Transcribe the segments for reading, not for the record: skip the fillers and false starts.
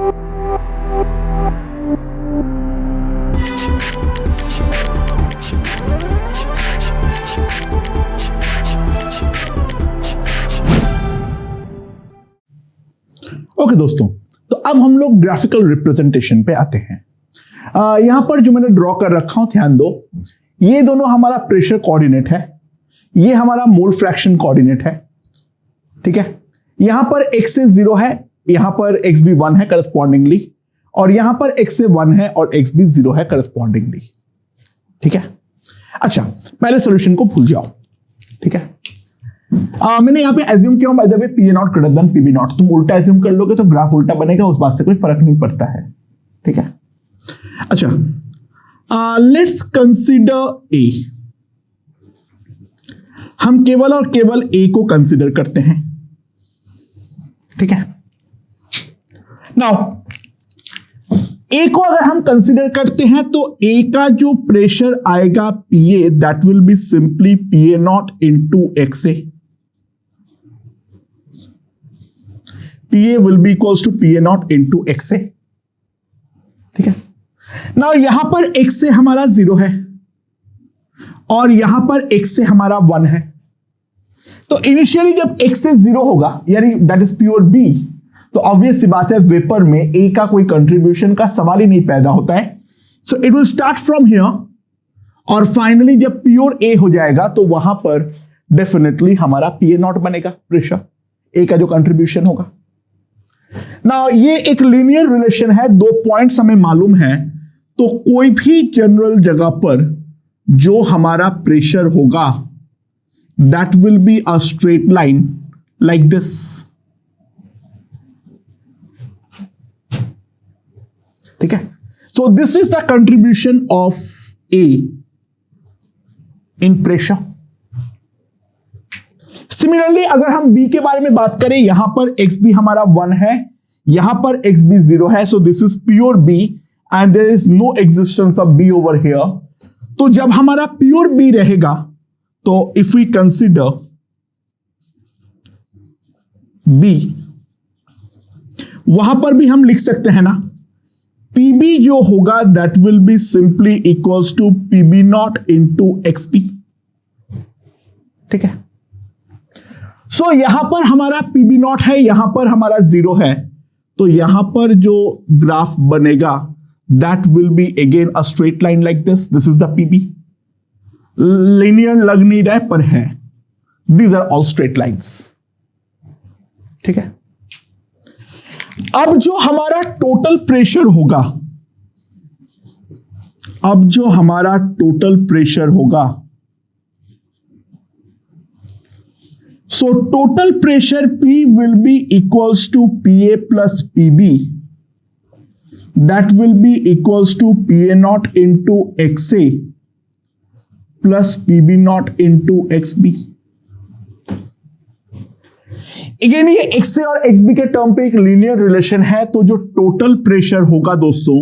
Okay दोस्तों, तो अब हम लोग ग्राफिकल रिप्रेजेंटेशन पे आते हैं। यहां पर जो मैंने ड्रॉ कर रखा हूं, ध्यान दो, ये दोनों हमारा प्रेशर कोऑर्डिनेट है, ये हमारा मोल फ्रैक्शन कोऑर्डिनेट है। ठीक है, यहां पर x से 0 है, यहां पर x भी 1 है करस्पॉन्डिंगली, और यहां पर x से 1 है और x भी 0 है करस्पॉन्डिंगली। ठीक है, अच्छा पहले सॉल्यूशन को भूल जाओ। ठीक है, मैंने यहां पे एज्यूम किया by the way P A not greater than P B not. तुम उल्टा एज्यूम कर लोगे तो ग्राफ उल्टा बनेगा, उस बात से कोई फर्क नहीं पड़ता है। ठीक है, अच्छा लेट्स कंसीडर ए। हम केवल और केवल ए को कंसीडर करते हैं। ठीक है, नाउ ए को अगर हम कंसीडर करते हैं तो ए का जो प्रेशर आएगा P A, that will be simply P A naught into x A. P A will be equals to P A naught into x A. ठीक है, नाउ यहां पर x से हमारा 0 है और यहां पर x से हमारा 1 है। तो इनिशियली जब x से 0 होगा, यानी दैट इज प्योर B, तो ऑब्वियस सी बात है वेपर में A का कोई कंट्रीब्यूशन का सवाल ही नहीं पैदा होता है। So it will start from here, और फाइनली जब प्योर A हो जाएगा तो वहां पर डेफिनेटली हमारा पी ए नॉट बनेगा, प्रेशर A का जो कंट्रीब्यूशन होगा ना। ये एक लीनियर रिलेशन है, दो पॉइंट्स हमें मालूम है, तो कोई भी जनरल जगह पर जो हमारा प्रेशर होगा that will be a straight line like this. ठीक है, so this is the contribution of A in pressure. Similarly अगर हम बी के बारे में बात करें, यहां पर एक्स भी हमारा 1 है, यहां पर एक्स भी 0 है, so this is pure B and there is no existence of B over here. तो जब हमारा प्योर बी रहेगा तो इफ वी कंसीडर बी, वहां पर भी हम लिख सकते हैं ना, पीबी जो होगा that will be simply equals to PB not into XP. ठीक है, सो यहां पर हमारा पीबी नॉट है, यहां पर हमारा 0 है, तो यहां पर जो ग्राफ बनेगा that will be again a straight line like this. This is the PB. Linear लग नहीं रहा है पर है, these are all straight lines. ठीक है, अब जो हमारा टोटल प्रेशर होगा, अब जो हमारा टोटल प्रेशर होगा, so total pressure P will be equals to PA plus PB, that will be equals to PA naught into XA plus PB naught into XB। Again ये XA और XB के term पे एक linear relation है, तो जो total pressure होगा दोस्तों,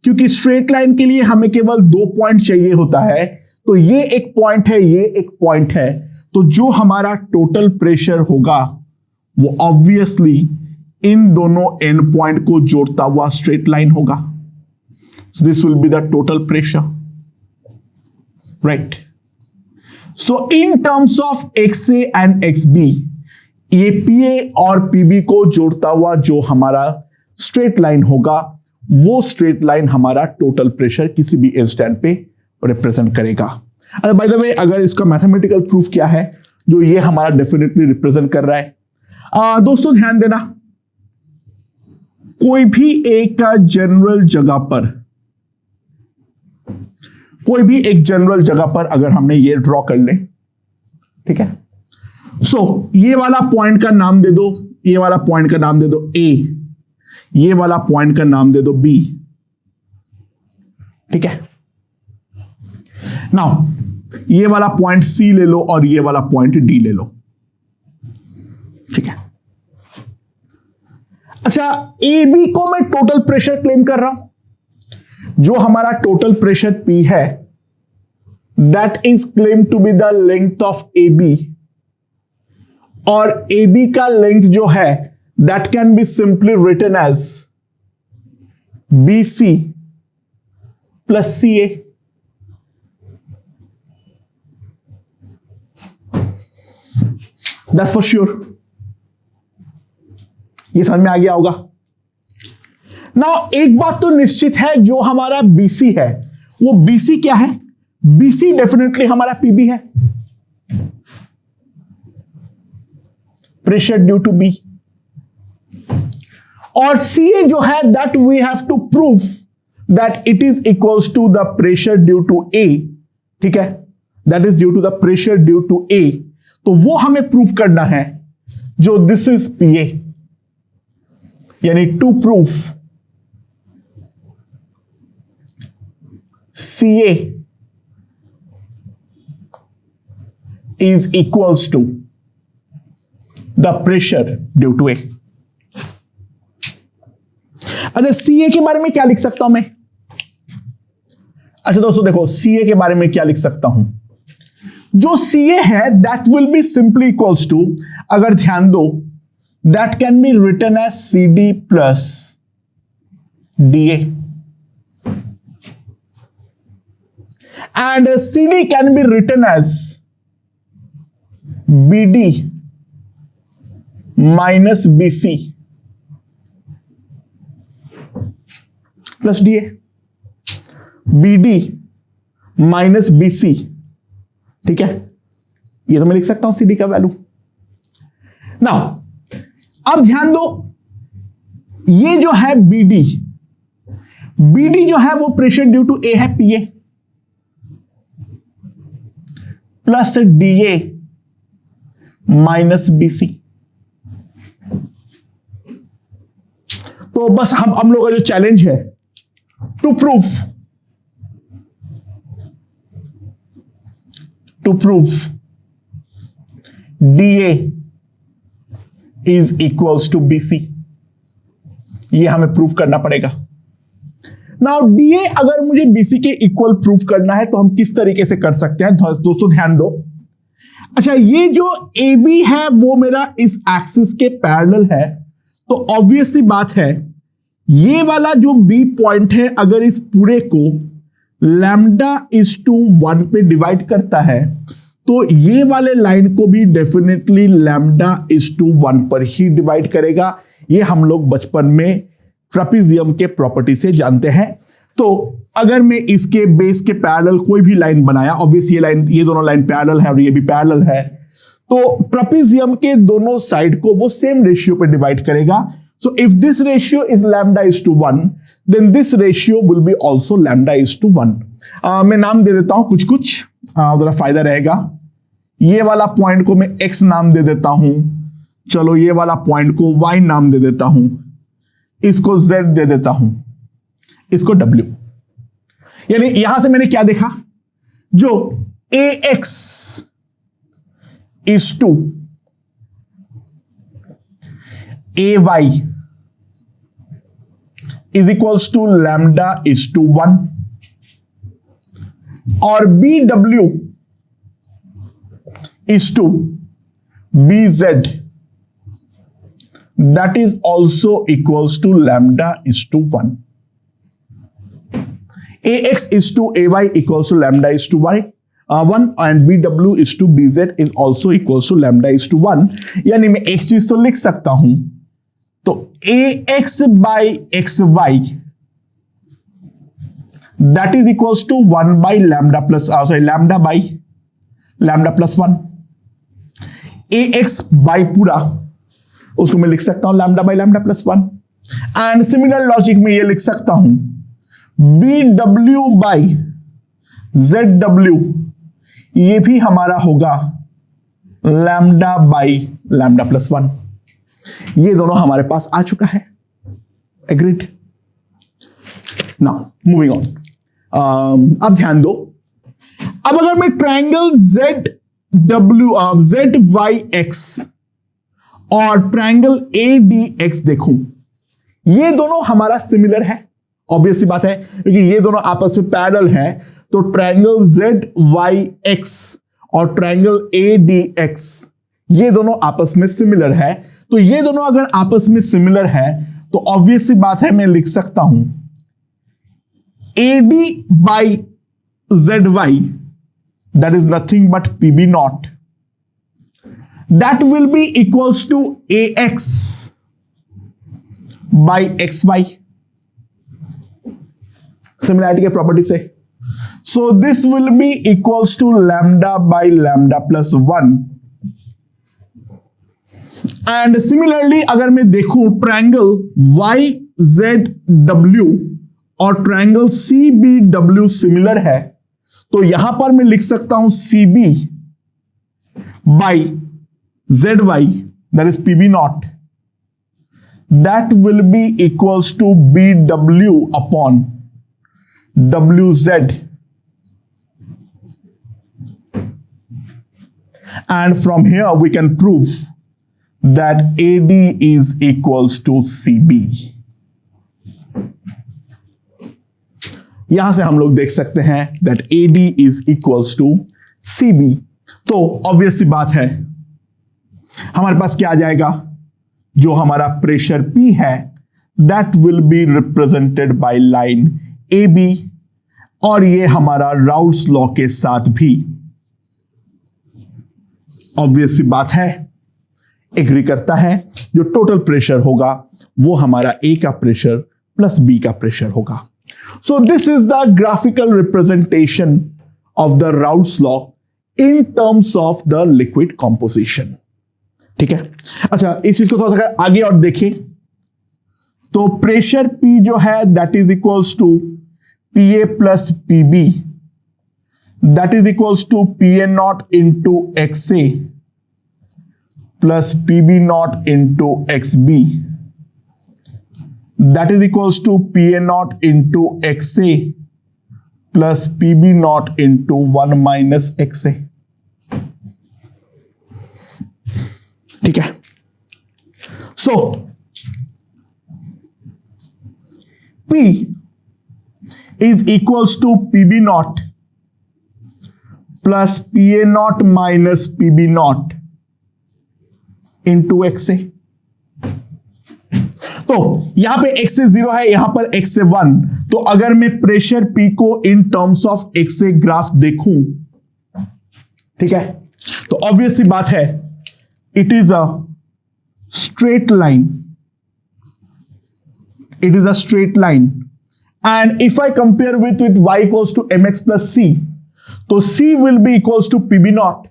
क्योंकि स्ट्रेट लाइन के लिए हमें केवल 2 पॉइंट चाहिए होता है, तो ये एक पॉइंट है, ये एक पॉइंट है, तो जो हमारा टोटल प्रेशर होगा वो ऑब्वियसली इन दोनों एंड पॉइंट को जोड़ता हुआ स्ट्रेट लाइन होगा। So this will be the total pressure, right. So in terms of x A and x B, ये पीए और पीबी को जोड़ता हुआ जो हमारा स्ट्रेट लाइन होगा, वो स्ट्रेट लाइन हमारा टोटल प्रेशर किसी भी इंस्टेंट पे रिप्रेजेंट करेगा। बाय द वे, अगर इसका मैथमेटिकल प्रूफ क्या है जो ये हमारा डेफिनेटली रिप्रेजेंट कर रहा है, दोस्तों ध्यान देना, कोई भी एक जनरल जगह पर, कोई भी एक जनरल जगह पर अगर हमने ये ड्रॉ कर ले, ठीक है, सो ये वाला पॉइंट का नाम दे दो, ये वाला पॉइंट का नाम दे दो ए, ये वाला पॉइंट का नाम दे दो बी। ठीक है, नाउ ये वाला पॉइंट सी ले लो और ये वाला पॉइंट डी ले लो। ठीक है, अच्छा ए बी को मैं टोटल प्रेशर क्लेम कर रहा हूं। जो हमारा टोटल प्रेशर पी है that is claim to be the length of A B, और ए बी का लेंथ जो है that can be simply written as BC plus CA। That's for sure. ये समझ में आ गया होगा। नाउ एक बात तो निश्चित है, जो हमारा BC है वो BC क्या है? BC डेफिनेटली हमारा PB है, प्रेशर ड्यू टू B। और CA जो है that we have to prove that it is equals to the pressure due to A। ठीक है, that is due to the pressure due to A। तो वो हमें प्रूफ करना है, जो दिस इज PA, यानी to proof CA is equals to the pressure due to A। अच्छा, CA के बारे में क्या लिख सकता हूं मैं? अच्छा दोस्तों देखो, CA के बारे में क्या लिख सकता हूं? जो CA है that will be simply equals to, अगर ध्यान दो, that can be written as CD plus DA, and CD can be written as BD minus BC plus DA। BD minus BC, ठीक है, ये तो मैं लिख सकता हूं CD का वैल्यू। नाउ अब ध्यान दो, ये जो है BD जो है वो प्रेशर ड्यू टू A है PA, plus DA minus BC। तो बस हम लोग का जो चैलेंज है to proof DA is equals to BC, ये हमें प्रूफ करना पड़ेगा। नाउ DA अगर मुझे BC के इक्वल प्रूफ करना है तो हम किस तरीके से कर सकते हैं? दोस्तों ध्यान दो। अच्छा, ये जो AB है वो मेरा इस एक्सिस के पैरेलल है, तो ऑब्वियस सी बात है ये वाला जो B पॉइंट है अगर इस पूरे को लैम्डा इज टू 1 पे डिवाइड करता है तो ये वाले लाइन को भी डेफिनेटली लैम्डा इज टू 1 पर ही डिवाइड करेगा। ये हम लोग बचपन में ट्रेपेजियम के प्रॉपर्टी से जानते हैं। तो अगर मैं इसके बेस के पैरेलल कोई भी लाइन बनाया, ऑब्वियस ये दोनों लाइन पैरेलल है और ये भी पैरेलल है, तो ट्रेपेजियम के दोनों साइड को वो सेम रेशियो पे डिवाइड करेगा। So if this ratio is lambda is to 1 then this ratio will be also lambda is to 1। मैं नाम दे देता हूं कुछ जरा फायदा रहेगा। ये वाला पॉइंट को मैं x नाम दे देता हूं, चलो ये वाला पॉइंट को y नाम दे देता हूं, इसको z दे देता हूं, इसको w। यानी यहां से मैंने क्या देखा, जो ax is to ay is equals to lambda is to 1 और bw is to bz that is also equals to lambda is to 1। ax is to ay equals to lambda is to 1 and bw is to bz is also equals to lambda is to 1। यानी मैं एक चीज तो लिख सकता हूं, तो ax by xy that is equals to 1 by lambda plus lambda by lambda plus 1। ax by पूरा उसको मैं लिख सकता हूं lambda by lambda plus 1। And similar logic में ये लिख सकता हूं bw बाई zw, ये भी हमारा होगा लैम्डा बाई लैम्डा प्लस 1। ये दोनों हमारे पास आ चुका है। एग्रीड। Now moving on. अब ध्यान दो, अब अगर मैं ट्रायंगल ZYX और ट्रायंगल ADX देखूं, ये दोनों हमारा सिमिलर है, ऑब्वियस सी बात है क्योंकि ये दोनों आपस में पैरेलल है। तो ट्रायंगल ZYX और ट्रायंगल ADX ये दोनों आपस में सिमिलर है। तो ये दोनों अगर आपस में सिमिलर है तो ऑब्वियस सी बात है मैं लिख सकता हूं AD by ZY, that is nothing but PB naught, that will be equals to AX by XY, similarity के प्रॉपर्टी से. So this will be equals to lambda by lambda plus 1. And similarly अगर मैं देखूं triangle YZW और triangle CBW similar है, तो यहां पर मैं लिख सकता हूं CB by ZY, that is PB naught, that will be equals to BW upon WZ. And from here we can prove that AD is equals to CB. यहां से हम लोग देख सकते हैं that AD is equals to CB. तो obvious सी बात है, हमारे पास क्या आ जाएगा, जो हमारा प्रेशर P है that will be represented by line AB, और ये हमारा राउल्स लॉ के साथ भी ऑब्वियस सी बात है एग्री करता है. जो टोटल प्रेशर होगा वो हमारा A का प्रेशर प्लस B का प्रेशर होगा. So this is the graphical representation of the Raoult's law in terms of the liquid composition. ठीक है. अच्छा, इस चीज को थोड़ा सा आगे और देखें तो प्रेशर P जो है that is equals to PA plus PB, that is equals to PA not into XA plus PB not into XB, that is equals to PA naught into XA plus PB naught into 1 minus XA. ठीक है. So P is equals to PB naught plus PA naught minus PB naught into XA. तो यहां पे x से 0 है, यहां पर x से 1. तो अगर मैं प्रेशर P को in terms of XA graph देखूं, ठीक है, तो ऑब्वियस सी बात है it is a straight line. It is a straight line and if I compare with it y equals to mx plus c, तो c will be equals to PB not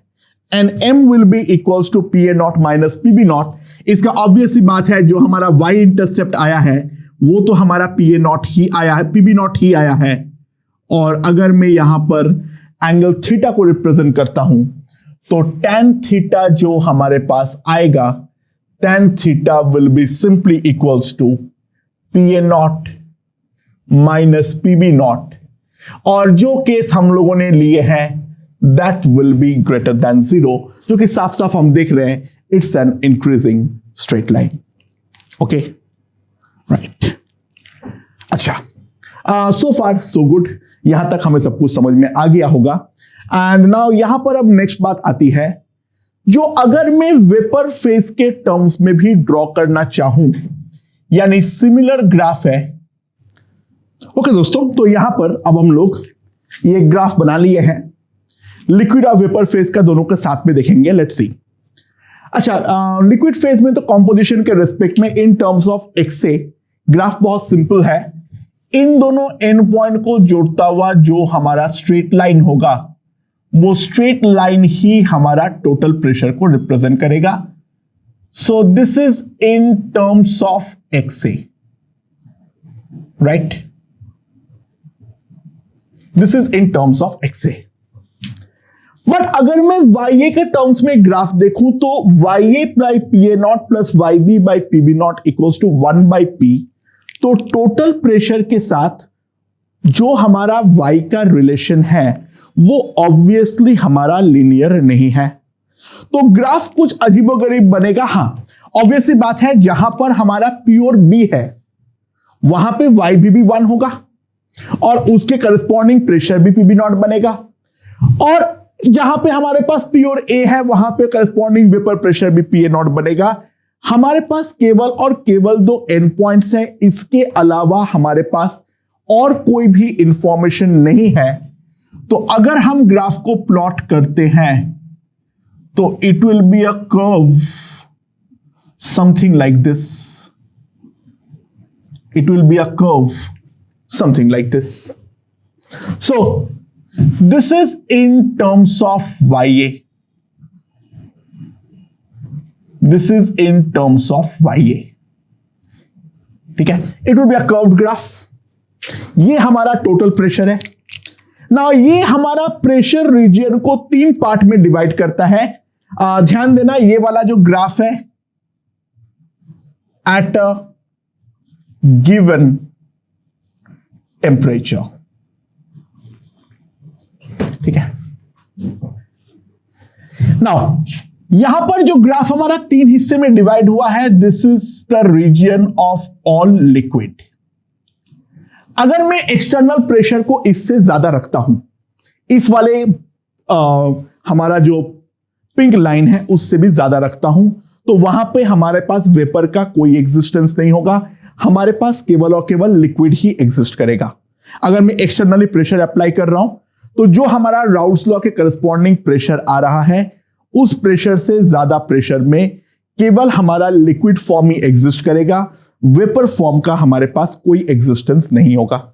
and m will be equals to PA not minus PB not. इसका obvious सी बात है जो हमारा y intercept आया है वो तो हमारा PA नॉट ही आया है, PB नॉट ही आया है. और अगर मैं यहां पर एंगल थीटा को रिप्रेजेंट करता हूं तो tan थीटा जो हमारे पास आएगा, tan theta will be simply equals to PA not minus PB not. और जो केस हम लोगों ने लिए हैं that will be greater than 0, जो कि साफ साफ हम देख रहे हैं it's an increasing straight line. Okay, right. अच्छा, so far so good. यहां तक हमें सब कुछ समझ में आ गया होगा. एंड नाउ यहां पर अब नेक्स्ट बात आती है, जो अगर मैं वेपर फेज के टर्म्स में भी ड्रॉ करना चाहूं, यानी सिमिलर ग्राफ है. ओके दोस्तों, तो यहां पर अब हम लोग ये ग्राफ बना लिए हैं. लिक्विड और वेपर फेज का दोनों के साथ में देखेंगे. Let's see. अच्छा, लिक्विड फेज में तो कंपोजिशन के रेस्पेक्ट में इन टर्म्स ऑफ XA ग्राफ बहुत सिंपल है. इन दोनों एंड पॉइंट को जोड़ता हुआ जो हमारा स्ट्रेट लाइन होगा वो स्ट्रेट लाइन ही हमारा टोटल प्रेशर को रिप्रेजेंट करेगा. सो this is in terms of XA, right. This is in terms of XA. But अगर मैं YA के टर्म्स में ग्राफ देखूं तो YA by PA not plus YB by PB not equals to 1 by P. तो total pressure के साथ जो हमारा Y का रिलेशन है वो ऑब्वियसली हमारा लीनियर नहीं है. तो ग्राफ कुछ अजीबोगरीब बनेगा. हाँ, ऑब्वियसली बात है जहां पर हमारा P और B है वहां पे YB भी 1 होगा और उसके करस्पॉन्डिंग प्रेशर भी PB नॉट बनेगा. और जहां पे हमारे पास P और A है वहां पे करस्पॉन्डिंग वेपर प्रेशर भी PA नॉट बनेगा. हमारे पास केवल और केवल 2 एंड पॉइंट्स हैं. इसके अलावा हमारे पास और कोई भी इंफॉर्मेशन नहीं है, तो अगर हम ग्राफ को प्लॉट करते हैं तो it will be a curve something like this. It will be a curve something like this. So this is in terms of YA. This is in terms of YA. ठीक है, it will be a curved graph. ये हमारा total pressure है. Now ये हमारा pressure region को 3 part में divide करता है. ध्यान देना, ये वाला जो ग्राफ है at a given temperature. ठीक है. नाउ यहां पर जो ग्राफ हमारा 3 हिस्से में डिवाइड हुआ है, this is the reason of all liquid. अगर मैं एक्सटर्नल प्रेशर को इससे ज्यादा रखता हूं, इस वाले हमारा जो पिंक लाइन है उससे भी ज्यादा रखता हूं, तो वहां पे हमारे पास वेपर का कोई एग्जिस्टेंस नहीं होगा. हमारे पास केवल और केवल लिक्विड ही एग्जिस्ट करेगा. अगर मैं एक्सटर्नली प्रेशर अप्लाई कर रहा हूं, तो जो हमारा राउल्स लॉ के करस्पॉन्डिंग प्रेशर आ रहा है, उस प्रेशर से ज्यादा प्रेशर में केवल हमारा लिक्विड फॉर्म ही एग्जिस्ट करेगा. वेपर फॉर्म का हमारे पास कोई एग्जिस्टेंस नहीं होगा.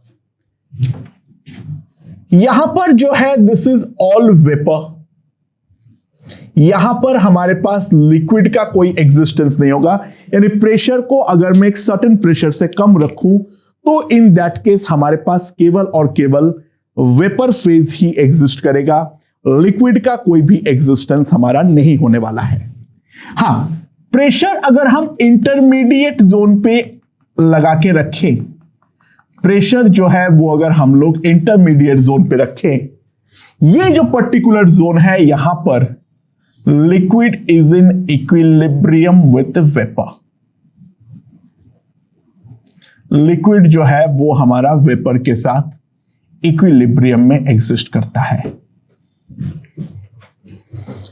यहां पर जो है दिस इज ऑल वेपर. यहां पर हमारे पास लिक्विड का कोई एग्जिस्टेंस नहीं होगा. यानी प्रेशर को अगर मैं एक सर्टेन प्रेशर से कम रखूं, तो इन दैट केस हमारे पास केवल और केवल वेपर फेज ही एग्जिस्ट करेगा. लिक्विड का कोई भी एग्जिस्टेंस हमारा नहीं होने वाला है. हां, प्रेशर अगर हम इंटरमीडिएट जोन पे लगा के रखें, प्रेशर जो है वो अगर हम लोग इंटरमीडिएट जोन पे रखें, ये जो पर्टिकुलर जोन है, यहां पर liquid is in equilibrium with vapour. Liquid जो है वो हमारा वेपर के साथ इक्विलिब्रियम में एग्जिस्ट करता है.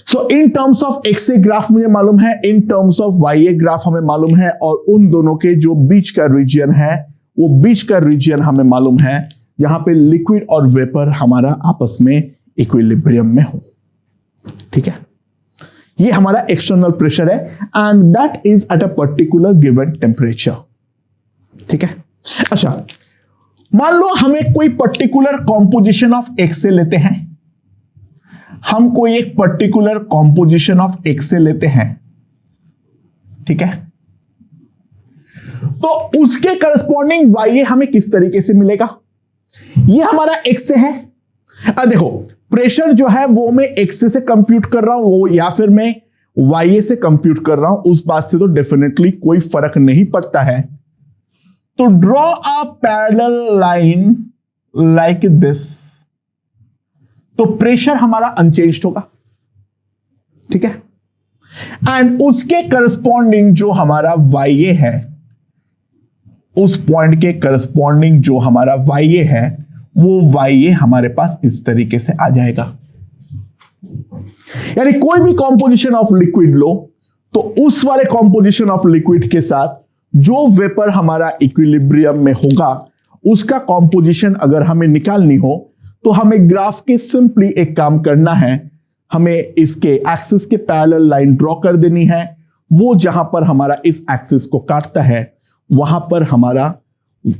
सो इन टर्म्स ऑफ एक्सए ग्राफ मुझे मालूम है, इन टर्म्स ऑफ वाईए ग्राफ हमें मालूम है, और उन दोनों के जो बीच का रीजन है, वो बीच का रीजन हमें मालूम है, जहां पे लिक्विड और वेपर हमारा आपस में इक्विलिब्रियम में हो. ठीक है, ये हमारा एक्सटर्नल प्रेशर है, and that is at a particular given temperature. ठीक है. अच्छा, मान लो हमें कोई पर्टिकुलर कॉम्पोजिशन ऑफ एक्सए लेते हैं. हम कोई एक पर्टिकुलर कॉम्पोजिशन ऑफ एक्सए लेते हैं. ठीक है. तो उसके करस्पॉन्डिंग वाईए हमें किस तरीके से मिलेगा? ये हमारा एक्सए है. देखो, प्रेशर जो है वो मैं एक्सए से कंप्यूट कर रहा हूं, वो या फिर मैं वाईए से कंप्यूट कर रहा हूं, उस बात से तो डेफिनेटली कोई फर्क नहीं पड़ता है. तो draw a parallel line like this, तो प्रेशर हमारा अनचेंज्ड होगा. ठीक है. एंड उसके करस्पॉन्डिंग जो हमारा वाईए है, उस पॉइंट के करस्पॉन्डिंग जो हमारा वाईए है, वो वाईए हमारे पास इस तरीके से आ जाएगा. यानी कोई भी कॉम्पोजिशन ऑफ लिक्विड लो, तो उस वाले कॉम्पोजिशन ऑफ लिक्विड के साथ जो वेपर हमारा इक्विलिब्रियम में होगा, उसका कॉम्पोजिशन अगर हमें निकालनी हो, तो हमें ग्राफ के सिंपली एक काम करना है. हमें इसके एक्सिस के पैरेलल लाइन ड्रॉ कर देनी है. वो जहां पर हमारा इस एक्सिस को काटता है, वहां पर हमारा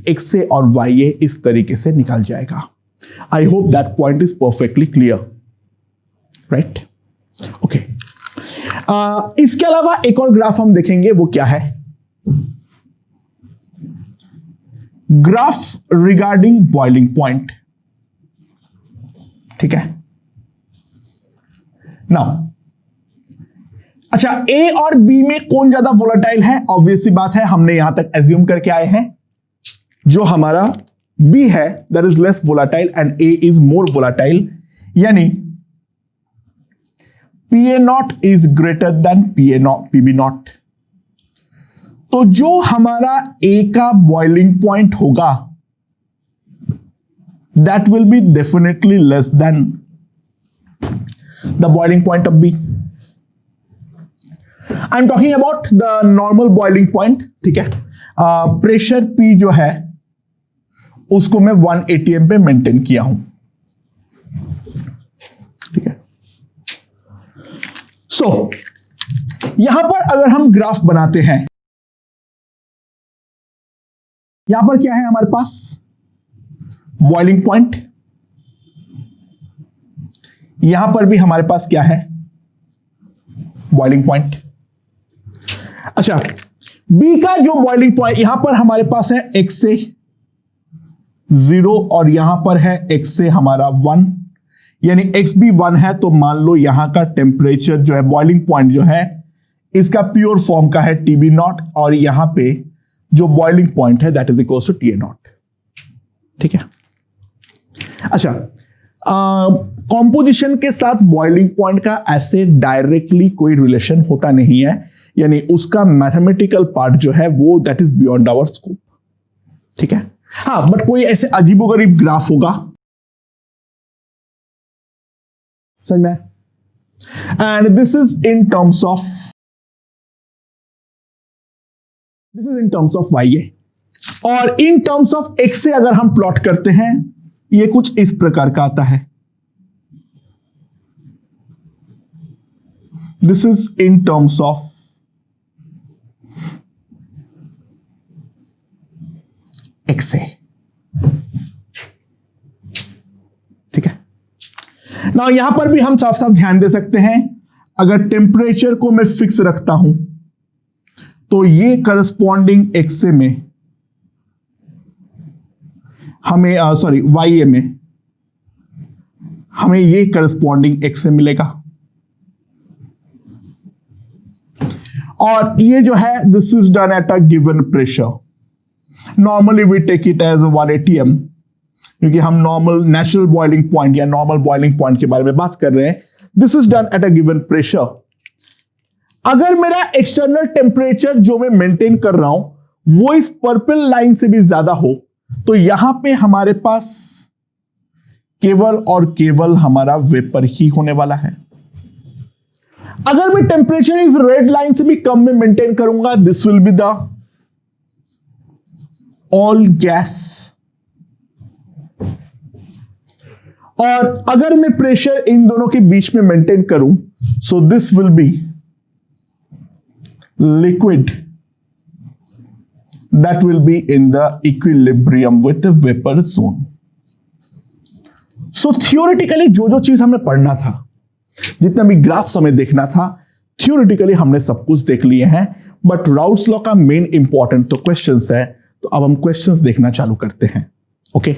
एक्सए और वाईए इस तरीके से निकल जाएगा. I hope that point is perfectly clear, right? Okay. इसके अलावा एक और ग्राफ हम देखेंगे, वो क्या है? Graph regarding boiling point. ठीक है. नाउ, अच्छा, ए और बी में कौन ज्यादा वोलेटाइल है? ऑब्वियस सी बात है, हमने यहां तक एज्यूम करके आए हैं जो हमारा बी है that is less volatile and A is more volatile. यानी P A naught is greater than P A naught, P B naught. तो जो हमारा ए का बॉइलिंग पॉइंट होगा, that will be definitely less than the boiling point of B. I'm talking about the normal boiling point. ठीक है. Pressure P जो है उसको मैं 1 atm पे मेंटेन किया हूं। ठीक है। सो यहां पर अगर हम ग्राफ बनाते हैं, यहां पर क्या है हमारे पास? Boiling point. यहां पर भी हमारे पास क्या है? Boiling point. अच्छा, बी का जो बॉइलिंग पॉइंट, यहां पर हमारे पास है x से 0 और यहां पर है x से हमारा 1, यानी x भी 1 है, तो मान लो यहां का टेम्परेचर जो है, बॉइलिंग पॉइंट जो है, इसका प्योर फॉर्म का है TB0 और यहां पे जो बॉइलिंग पॉइंट है that is equal to TA0। ठीक है। अच्छा, कॉम्पोजिशन के साथ बॉइलिंग पॉइंट का ऐसे डायरेक्टली कोई रिलेशन होता नहीं है, यानी उसका मैथमेटिकल पार्ट जो है वो that is beyond our scope. ठीक है। हाँ, बट कोई ऐसे अजीबोगरीब ग्राफ होगा, समझ में? And this is in terms of y, और इन टर्म्स ऑफ x से अगर हम प्लॉट करते हैं, ये कुछ इस प्रकार का आता है। This is in terms of x से। ठीक है ना। यहां पर भी हम साफ साफ ध्यान दे सकते हैं, अगर टेम्परेचर को मैं फिक्स रखता हूं तो ये करस्पॉन्डिंग एक्सए में हमें YA में हमें ये करस्पॉन्डिंग एक्सए मिलेगा, और ये जो है this is done at a given pressure. Normally we take it as 1 atm, क्योंकि हम नॉर्मल नेचुरल बॉइलिंग पॉइंट या नॉर्मल बॉइलिंग पॉइंट के बारे में बात कर रहे हैं। This is done at a given pressure. अगर मेरा एक्सटर्नल टेम्परेचर जो मैं मेंटेन कर रहा हूं वो इस पर्पल लाइन से भी ज्यादा हो, तो यहां पे हमारे पास केवल और केवल हमारा वेपर ही होने वाला है। अगर मैं टेम्परेचर इस रेड लाइन से भी कम में मेंटेन करूंगा, this will be the all gas. और अगर मैं प्रेशर इन दोनों के बीच में मेंटेन करूं, सो this will B liquid that will be in the equilibrium with the vapor zone. So theoretically जो चीज हमें पढ़ना था, जितना भी ग्राफ्स हमें देखना था, थियोरेटिकली हमने सब कुछ देख लिए हैं। बट राउल्स लॉ का मेन इंपॉर्टेंट तो क्वेश्चंस है, तो अब हम क्वेश्चंस देखना चालू करते हैं। ओके